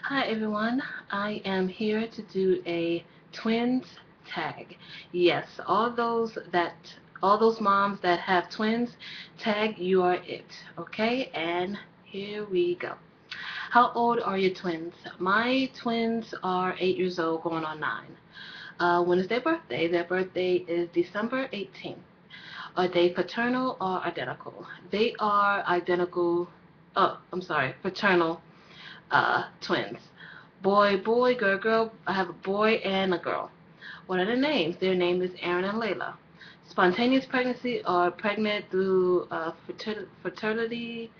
Hi everyone, I am here to do a twins tag. Yes, all those moms that have twins, tag you are it. Okay, and here we go. How old are your twins? My twins are 8 years old, going on 9. When is their birthday? Their birthday is December 18th. Are they fraternal or identical? They are identical. Oh, I'm sorry, fraternal twins. Boy, boy, girl, girl. I have a boy and a girl. What are their names? Their name is Aaron and Layla. Spontaneous pregnancy or pregnant through fertility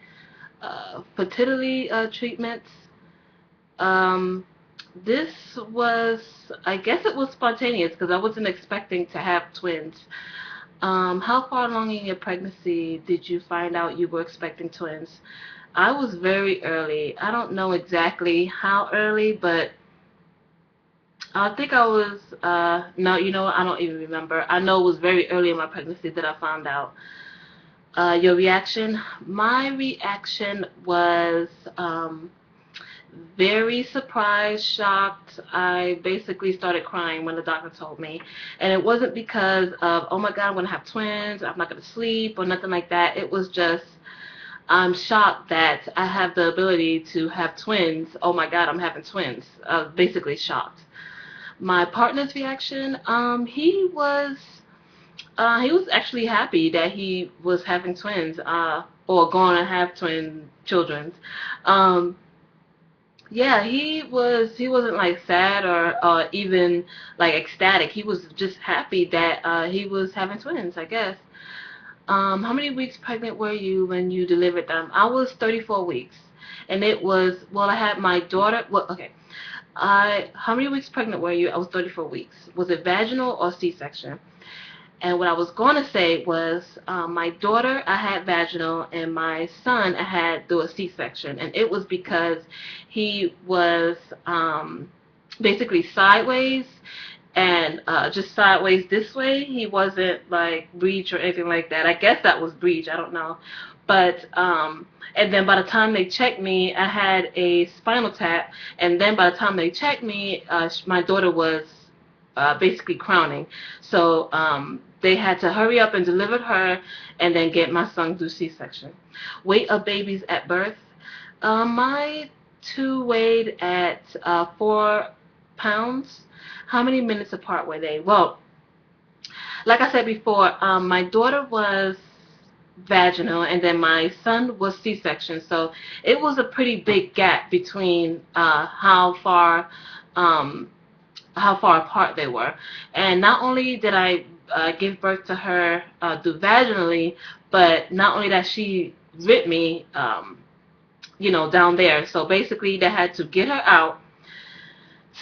treatments. Um, this was, I guess it was spontaneous because I wasn't expecting to have twins. How far along in your pregnancy did you find out you were expecting twins? I was very early. I don't know exactly how early, but I think I was, no, you know what? I don't even remember. I know it was very early in my pregnancy that I found out. Your reaction? My reaction was very surprised, shocked. I basically started crying when the doctor told me. And it wasn't because of, oh my God, I'm going to have twins, I'm not going to sleep, or nothing like that. It was just, I'm shocked that I have the ability to have twins. Oh my God, I'm having twins. Basically shocked. My partner's reaction, he was actually happy that he was having twins, or going to have twin children. Um, yeah, he wasn't like sad or even like ecstatic. He was just happy that he was having twins, I guess. How many weeks pregnant were you when you delivered them? I was 34 weeks. And it was, well, I had my daughter, well, okay. How many weeks pregnant were you? I was 34 weeks. Was it vaginal or C-section? And what I was going to say was, my daughter, I had vaginal, and my son, I had through a C-section. And it was because he was basically sideways, and just sideways this way. He wasn't like breech or anything like that. I guess that was breech. I don't know. But and then by the time they checked me, I had a spinal tap. And then by the time they checked me, my daughter was basically crowning. So they had to hurry up and deliver her, and then get my son through C-section. Weight of babies at birth. My two weighed at 4 pounds. How many minutes apart were they? Well, like I said before, my daughter was vaginal, and then my son was C-section. So it was a pretty big gap between um, how far apart they were. And not only did I give birth to her through vaginally, but not only that, she ripped me, down there. So basically, they had to get her out,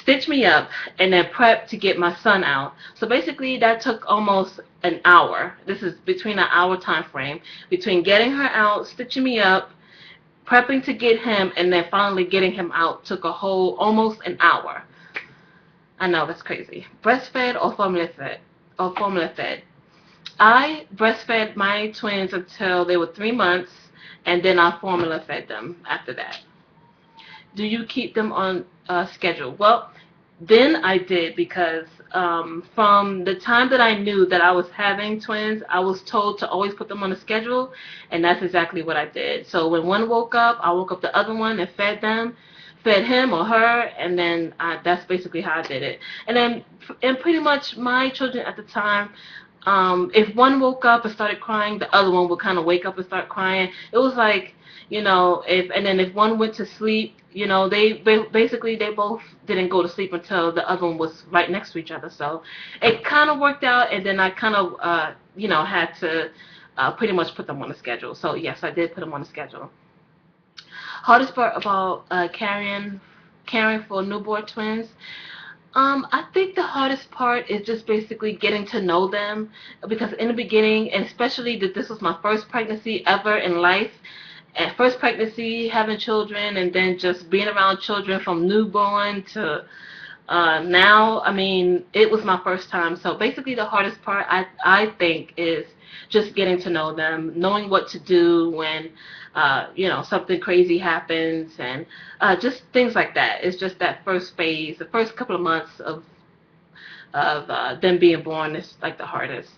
stitch me up, and then prep to get my son out. So basically that took almost an hour. This is between an hour time frame between getting her out, stitching me up, prepping to get him, and then finally getting him out. Took a whole almost an hour. I know, that's crazy. Breastfed or formula fed? Or formula fed? I breastfed my twins until they were 3 months, and then I formula fed them after that. Do you keep them on schedule? Well, then I did, because from the time that I knew that I was having twins, I was told to always put them on a schedule, and that's exactly what I did. So when one woke up, I woke up the other one and fed them, fed him or her, and then that's basically how I did it. And pretty much my children at the time, if one woke up and started crying, the other one would kind of wake up and start crying. It was like, if one went to sleep, basically they both didn't go to sleep until the other one was right next to each other. So it kind of worked out, and then I kind of, had to pretty much put them on a schedule. So yes, I did put them on a schedule. Hardest part about caring for newborn twins. I think the hardest part is just basically getting to know them, because in the beginning, and especially that this was my first pregnancy ever in life, and first pregnancy, having children, and then just being around children from newborn to Now, I mean, it was my first time. So basically the hardest part, I think, is just getting to know them, knowing what to do when, something crazy happens, and just things like that. It's just that first phase, the first couple of months of them being born is like the hardest.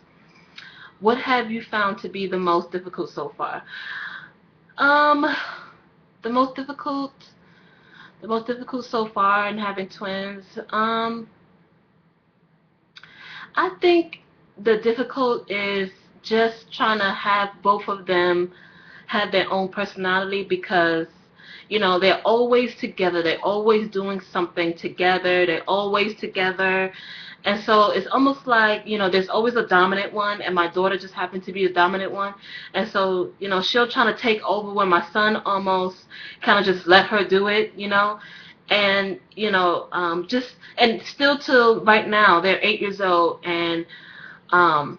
What have you found to be the most difficult so far? Um, the most difficult, the most difficult so far in having twins. I think the difficult is just trying to have both of them have their own personality, because they're always together, they're always doing something together, they're always together. And so it's almost like, there's always a dominant one, and my daughter just happened to be the dominant one. And so, she'll try to take over when my son almost kind of just let her do it, and just, and still till right now they're 8 years old, and um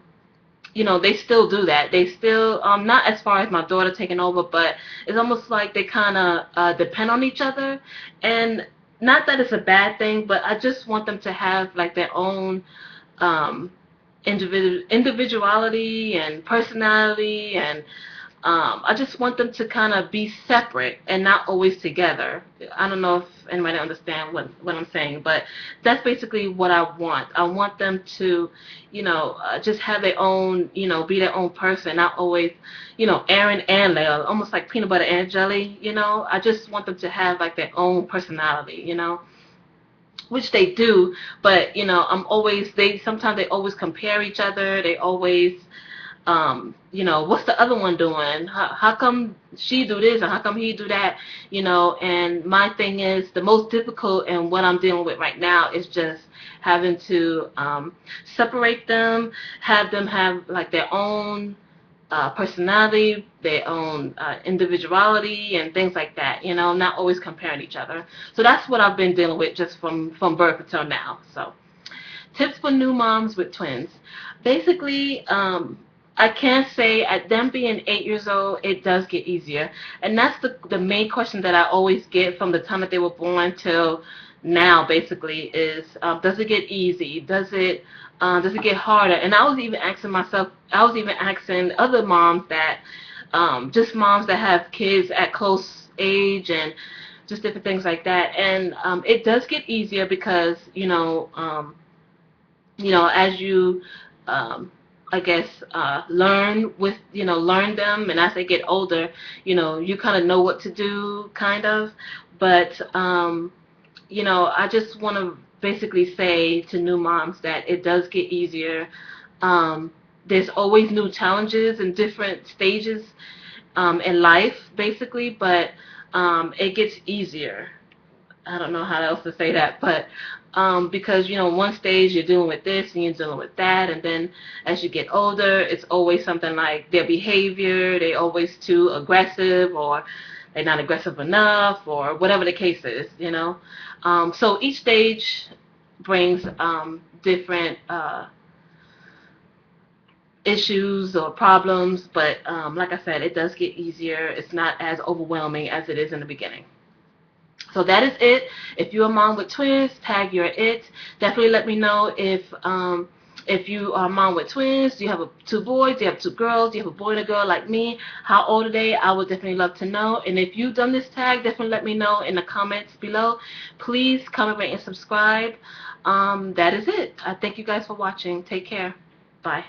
they still do that. They still, not as far as my daughter taking over, but it's almost like they kind of depend on each other. And not that it's a bad thing, but I just want them to have like their own um, individuality and personality, and I just want them to kind of be separate and not always together. I don't know if anybody understand what I'm saying, but that's basically what I want. I want them to, just have their own, be their own person, not always, Aaron and Leia, almost like peanut butter and jelly. I just want them to have like their own personality, which they do. But I'm always, sometimes they always compare each other. They always, what's the other one doing? How come she do this and how come he do that? And my thing is, the most difficult and what I'm dealing with right now is just having to separate them, have them have like their own personality, their own individuality, and things like that. Not always comparing each other. So that's what I've been dealing with just from birth until now. So tips for new moms with twins. Basically, I can say at them being 8 years old, it does get easier. And that's the main question that I always get from the time that they were born till now, basically, is does it get easy? Does it get harder? And I was even asking myself, I was even asking other moms that, just moms that have kids at close age and just different things like that. And it does get easier because, as you, I guess, learn them, and as they get older, you kind of know what to do, kind of. But, I just want to basically say to new moms that it does get easier. There's always new challenges and different stages in life, basically, but it gets easier. I don't know how else to say that, but because one stage you're dealing with this and you're dealing with that, and then as you get older, it's always something like their behavior, they always too aggressive, or they're not aggressive enough, or whatever the case is. So each stage brings different issues or problems, but like I said, it does get easier. It's not as overwhelming as it is in the beginning. So that is it. If you're a mom with twins, tag your it. Definitely let me know if you are a mom with twins. Do you have two boys? Do you have two girls? Do you have a boy and a girl like me? How old are they? I would definitely love to know. And if you've done this tag, definitely let me know in the comments below. Please comment, rate, and subscribe. That is it. I thank you guys for watching. Take care. Bye.